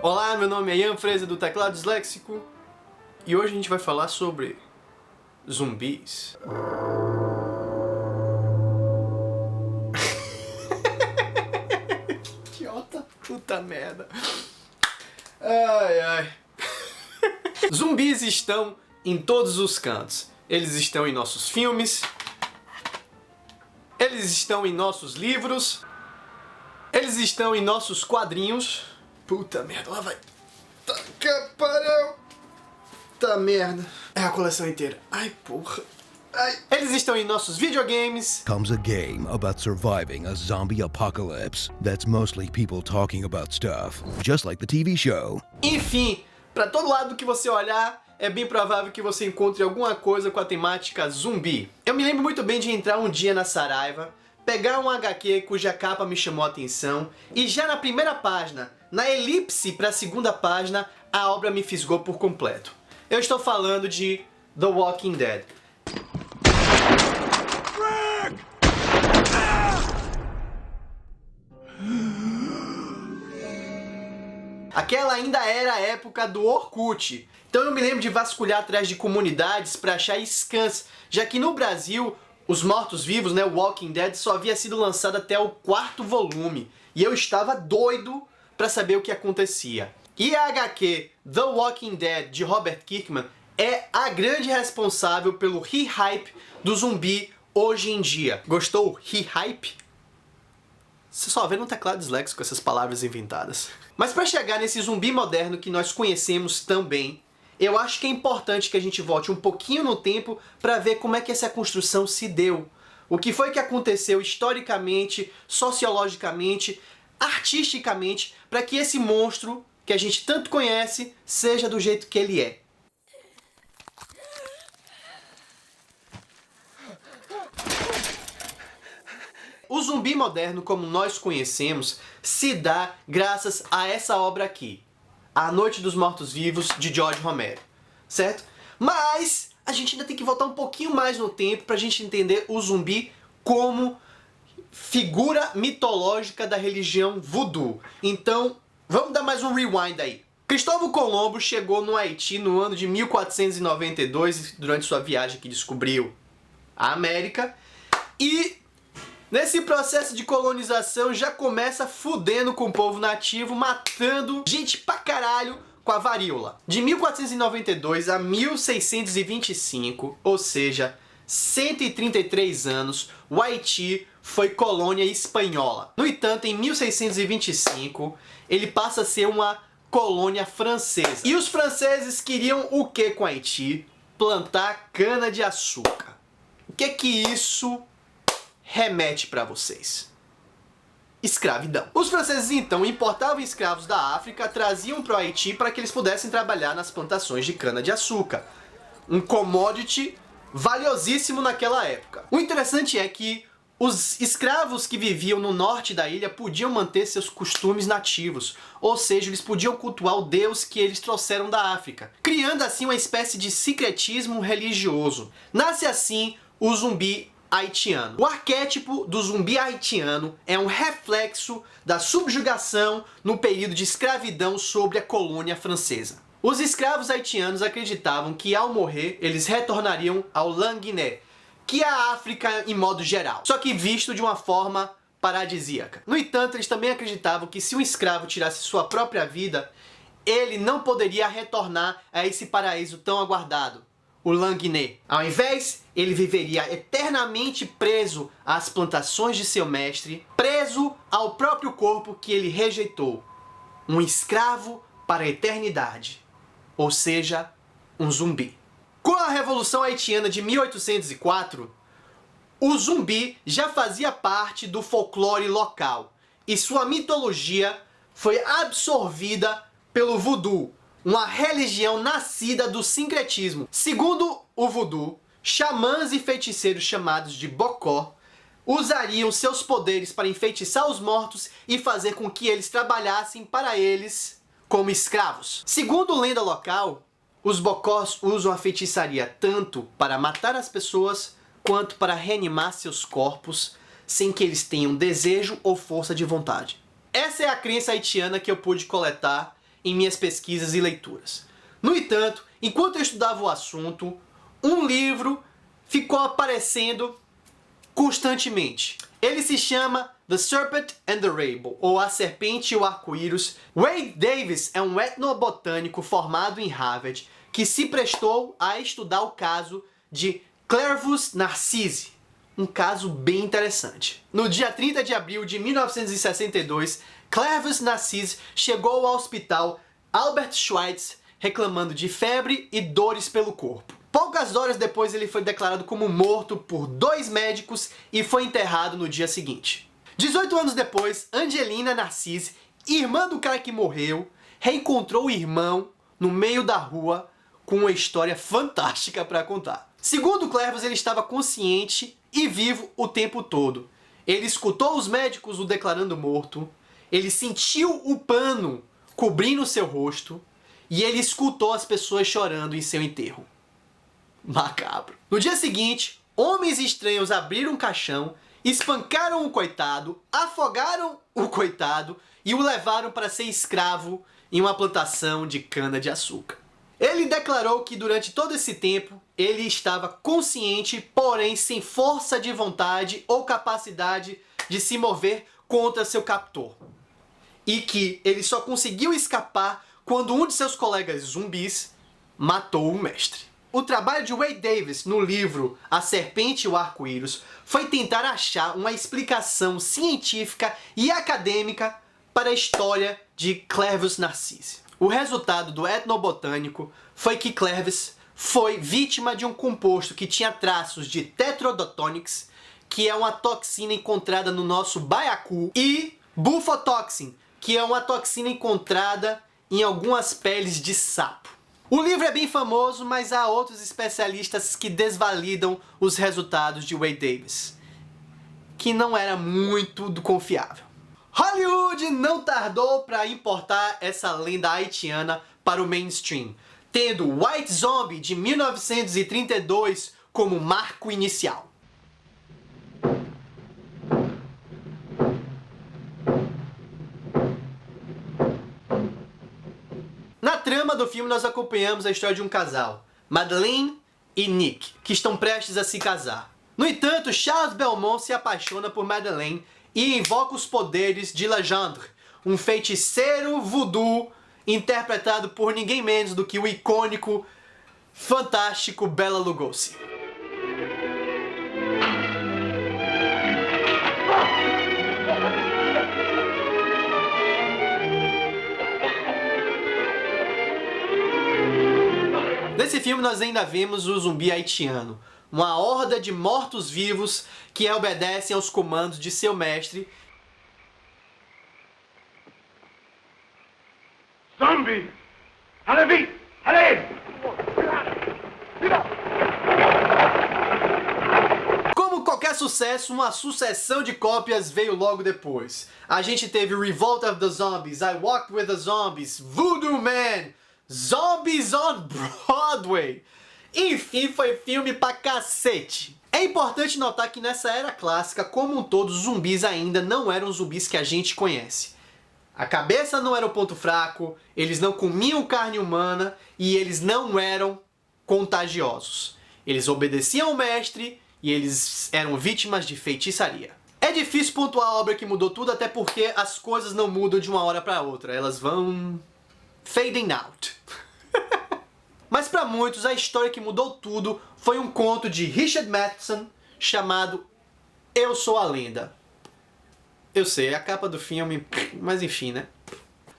Olá, meu nome é Ian Freza do Teclado Disléxico e hoje a gente vai falar sobre zumbis. Que idiota, puta merda. Ai, ai. Zumbis estão em todos os cantos. Eles estão em nossos filmes, eles estão em nossos livros, eles estão em nossos quadrinhos. Puta merda, lá vai. Tá que pariu. Tá merda. É a coleção inteira. Ai, porra. Ai. Eles estão em nossos videogames. Comes a game about surviving a zombie apocalypse that's mostly people talking about stuff, just like the TV show. Enfim, pra todo lado que você olhar, é bem provável que você encontre alguma coisa com a temática zumbi. Eu me lembro muito bem de entrar um dia na Saraiva, pegar um HQ cuja capa me chamou a atenção, e já na primeira página, na elipse para a segunda página, a obra me fisgou por completo. Eu estou falando de The Walking Dead. Aquela ainda era a época do Orkut. Então eu me lembro de vasculhar atrás de comunidades para achar scans, já que no Brasil Os Mortos-Vivos, né, o Walking Dead, só havia sido lançado até o 4º volume. E eu estava doido para saber o que acontecia. E a HQ The Walking Dead, de Robert Kirkman, é a grande responsável pelo re-hype do zumbi hoje em dia. Gostou? Re-hype? Você só vê no teclado disléxico essas palavras inventadas. Mas para chegar nesse zumbi moderno que nós conhecemos tão bem, eu acho que é importante que a gente volte um pouquinho no tempo para ver como é que essa construção se deu. O que foi que aconteceu historicamente, sociologicamente, artisticamente, para que esse monstro que a gente tanto conhece seja do jeito que ele é. O zumbi moderno, como nós conhecemos, se dá graças a essa obra aqui, A Noite dos Mortos-Vivos, de George Romero, certo? Mas a gente ainda tem que voltar um pouquinho mais no tempo pra gente entender o zumbi como figura mitológica da religião voodoo. Então, vamos dar mais um rewind aí. Cristóvão Colombo chegou no Haiti no ano de 1492, durante sua viagem que descobriu a América, e nesse processo de colonização já começa fudendo com o povo nativo, matando gente pra caralho com a varíola. De 1492 a 1625, ou seja, 133 anos, o Haiti foi colônia espanhola. No entanto, em 1625, ele passa a ser uma colônia francesa. E os franceses queriam o que com o Haiti? Plantar cana-de-açúcar. O que isso remete para vocês? Escravidão. Os franceses então importavam escravos da África, traziam para o Haiti para que eles pudessem trabalhar nas plantações de cana-de-açúcar. Um commodity valiosíssimo naquela época. O interessante é que os escravos que viviam no norte da ilha podiam manter seus costumes nativos, ou seja, eles podiam cultuar o Deus que eles trouxeram da África, criando assim uma espécie de sincretismo religioso. Nasce assim o zumbi haitiano. O arquétipo do zumbi haitiano é um reflexo da subjugação no período de escravidão sobre a colônia francesa. Os escravos haitianos acreditavam que ao morrer eles retornariam ao Languiné, que é a África em modo geral, só que visto de uma forma paradisíaca. No entanto, eles também acreditavam que se um escravo tirasse sua própria vida, ele não poderia retornar a esse paraíso tão aguardado, o Languiné. Ao invés, ele viveria eternamente preso às plantações de seu mestre, preso ao próprio corpo que ele rejeitou. Um escravo para a eternidade, ou seja, um zumbi. Com a Revolução Haitiana de 1804, o zumbi já fazia parte do folclore local e sua mitologia foi absorvida pelo voodoo, uma religião nascida do sincretismo. Segundo o voodoo, xamãs e feiticeiros chamados de bocó usariam seus poderes para enfeitiçar os mortos e fazer com que eles trabalhassem para eles como escravos. Segundo lenda local, os bocós usam a feitiçaria tanto para matar as pessoas quanto para reanimar seus corpos sem que eles tenham desejo ou força de vontade. Essa é a crença haitiana que eu pude coletar em minhas pesquisas e leituras. No entanto, enquanto eu estudava o assunto, um livro ficou aparecendo constantemente. Ele se chama The Serpent and the Rainbow, ou A Serpente e o Arco-Íris. Wade Davis é um etnobotânico formado em Harvard que se prestou a estudar o caso de Clervus narcisse, um caso bem interessante. No dia 30 de abril de 1962, Clervus narcisse chegou ao hospital Albert Schweitzer reclamando de febre e dores pelo corpo. Poucas horas depois ele foi declarado como morto por 2 médicos e foi enterrado no dia seguinte. 18 anos depois, Angelina Narcisse, irmã do cara que morreu, reencontrou o irmão no meio da rua com uma história fantástica para contar. Segundo Clervus, ele estava consciente e vivo o tempo todo. Ele escutou os médicos o declarando morto, ele sentiu o pano cobrindo seu rosto e ele escutou as pessoas chorando em seu enterro. Macabro. No dia seguinte, homens estranhos abriram um caixão, espancaram o coitado, afogaram o coitado e o levaram para ser escravo em uma plantação de cana-de-açúcar. Ele declarou que durante todo esse tempo ele estava consciente, porém sem força de vontade ou capacidade de se mover contra seu captor. E que ele só conseguiu escapar quando um de seus colegas zumbis matou o mestre. O trabalho de Wade Davis no livro A Serpente e o Arco-Íris foi tentar achar uma explicação científica e acadêmica para a história de Clervus narcisse. O resultado do etnobotânico foi que Clervus foi vítima de um composto que tinha traços de Tetrodotox, que é uma toxina encontrada no nosso baiacu, e Bufotoxin, que é uma toxina encontrada em algumas peles de sapo. O livro é bem famoso, mas há outros especialistas que desvalidam os resultados de Wade Davis, que não era muito confiável. Hollywood não tardou para importar essa lenda haitiana para o mainstream, tendo White Zombie de 1932 como marco inicial. Na trama do filme nós acompanhamos a história de um casal, Madeleine e Nick, que estão prestes a se casar. No entanto, Charles Belmont se apaixona por Madeleine e invoca os poderes de Legendre, um feiticeiro voodoo interpretado por ninguém menos do que o icônico, fantástico Bela Lugosi. Nesse filme nós ainda vemos o zumbi haitiano, uma horda de mortos-vivos que obedecem aos comandos de seu mestre. Zombie! Allez vite! Allez! Como qualquer sucesso, uma sucessão de cópias veio logo depois. A gente teve Revolt of the Zombies, I Walked with the Zombies, Voodoo Man, Zombies on Broadway. Enfim, foi filme pra cacete. É importante notar que nessa era clássica, como um todo, os zumbis ainda não eram os zumbis que a gente conhece. A cabeça não era o ponto fraco, eles não comiam carne humana e eles não eram contagiosos. Eles obedeciam ao mestre e eles eram vítimas de feitiçaria. É difícil pontuar a obra que mudou tudo, até porque as coisas não mudam de uma hora para outra, elas vão fading out. Mas para muitos, a história que mudou tudo foi um conto de Richard Matheson chamado Eu Sou a Lenda. Eu sei, é a capa do filme, mas enfim, né?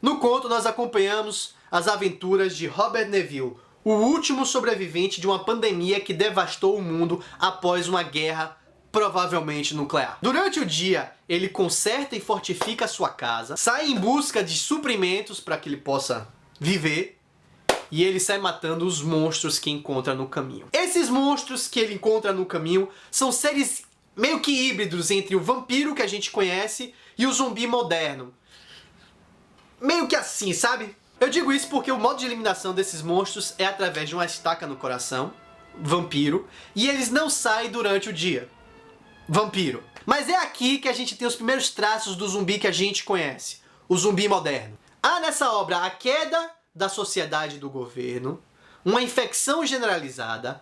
No conto nós acompanhamos as aventuras de Robert Neville, o último sobrevivente de uma pandemia que devastou o mundo após uma guerra provavelmente nuclear. Durante o dia, ele conserta e fortifica sua casa, sai em busca de suprimentos para que ele possa viver, e ele sai matando os monstros que encontra no caminho. Esses monstros que ele encontra no caminho são seres meio que híbridos entre o vampiro que a gente conhece e o zumbi moderno. Meio que assim, sabe? Eu digo isso porque o modo de eliminação desses monstros é através de uma estaca no coração, vampiro, e eles não saem durante o dia, vampiro. Mas é aqui que a gente tem os primeiros traços do zumbi que a gente conhece, o zumbi moderno. Há nessa obra a queda da sociedade do governo, uma infecção generalizada,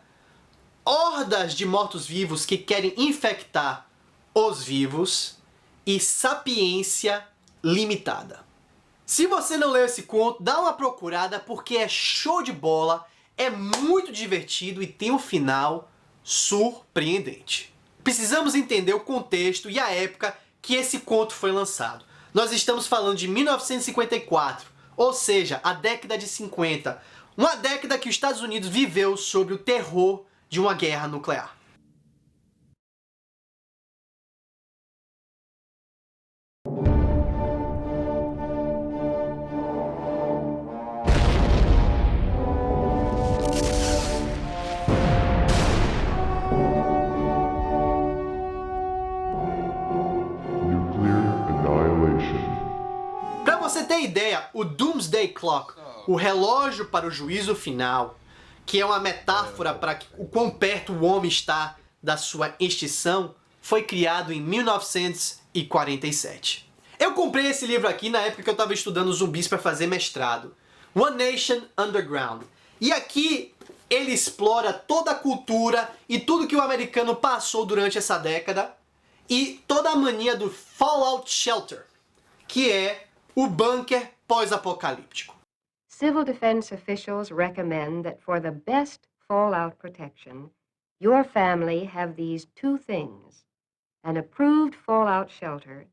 hordas de mortos-vivos que querem infectar os vivos e sapiência limitada. Se você não leu esse conto, dá uma procurada porque é show de bola, é muito divertido e tem um final surpreendente. Precisamos entender o contexto e a época que esse conto foi lançado. Nós estamos falando de 1954, ou seja, a década de 50. Uma década que os Estados Unidos viveu sob o terror de uma guerra nuclear. Para você ter ideia, o Doomsday Clock, o relógio para o juízo final, que é uma metáfora para o quão perto o homem está da sua extinção, foi criado em 1947. Eu comprei esse livro aqui na época que eu estava estudando zumbis para fazer mestrado. One Nation Underground. E aqui ele explora toda a cultura e tudo que o americano passou durante essa década e toda a mania do Fallout Shelter, que é o bunker pós-apocalíptico. Civil defense officials recommend that for the best fallout protection, your family have these two things: an approved fallout shelter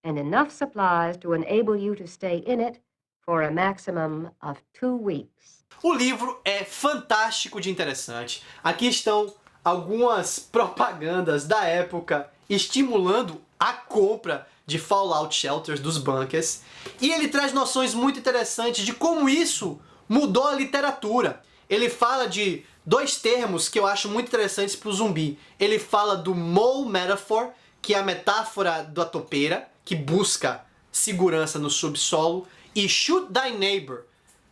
and enough supplies to enable you to stay in it for a maximum of 2 weeks. O livro é fantástico de interessante. Aqui estão algumas propagandas da época estimulando a compra de Fallout Shelters dos bunkers. E ele traz noções muito interessantes de como isso mudou a literatura. Ele fala de 2 termos que eu acho muito interessantes para o zumbi. Ele fala do mole metaphor, que é a metáfora da topeira, que busca segurança no subsolo, e shoot thy neighbor,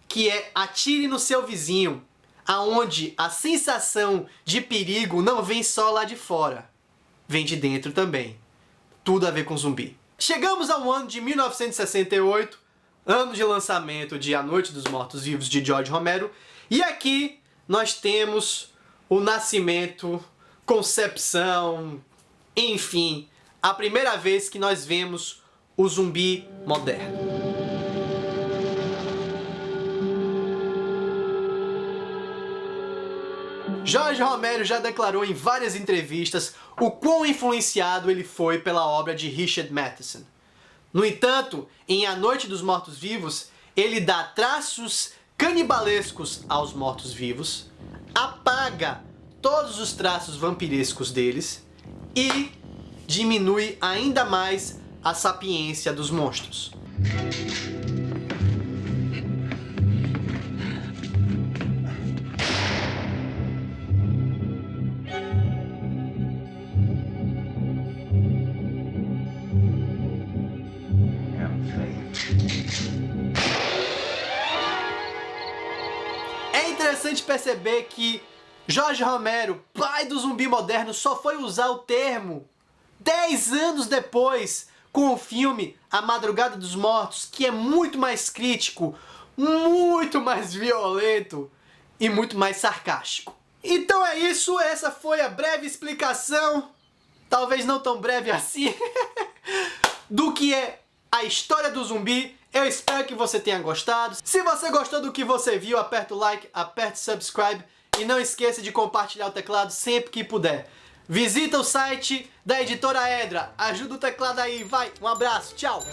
que é atire no seu vizinho, aonde a sensação de perigo não vem só lá de fora, vem de dentro também. Tudo a ver com zumbi. Chegamos ao ano de 1968, ano de lançamento de A Noite dos Mortos-Vivos de George Romero, e aqui nós temos o nascimento, concepção, enfim, a primeira vez que nós vemos o zumbi moderno. George Romero já declarou em várias entrevistas o quão influenciado ele foi pela obra de Richard Matheson. No entanto, em A Noite dos Mortos-Vivos, ele dá traços canibalescos aos mortos-vivos, apaga todos os traços vampirescos deles e diminui ainda mais a sapiência dos monstros. É interessante perceber que George Romero, pai do zumbi moderno, só foi usar o termo 10 anos depois com o filme A Madrugada dos Mortos, que é muito mais crítico, muito mais violento e muito mais sarcástico. Então é isso, essa foi a breve explicação, talvez não tão breve assim, do que é a história do zumbi. Eu espero que você tenha gostado. Se você gostou do que você viu, aperta o like, aperta o subscribe e não esqueça de compartilhar o teclado sempre que puder. Visita o site da Editora Edra, ajuda o teclado aí, vai, um abraço, tchau!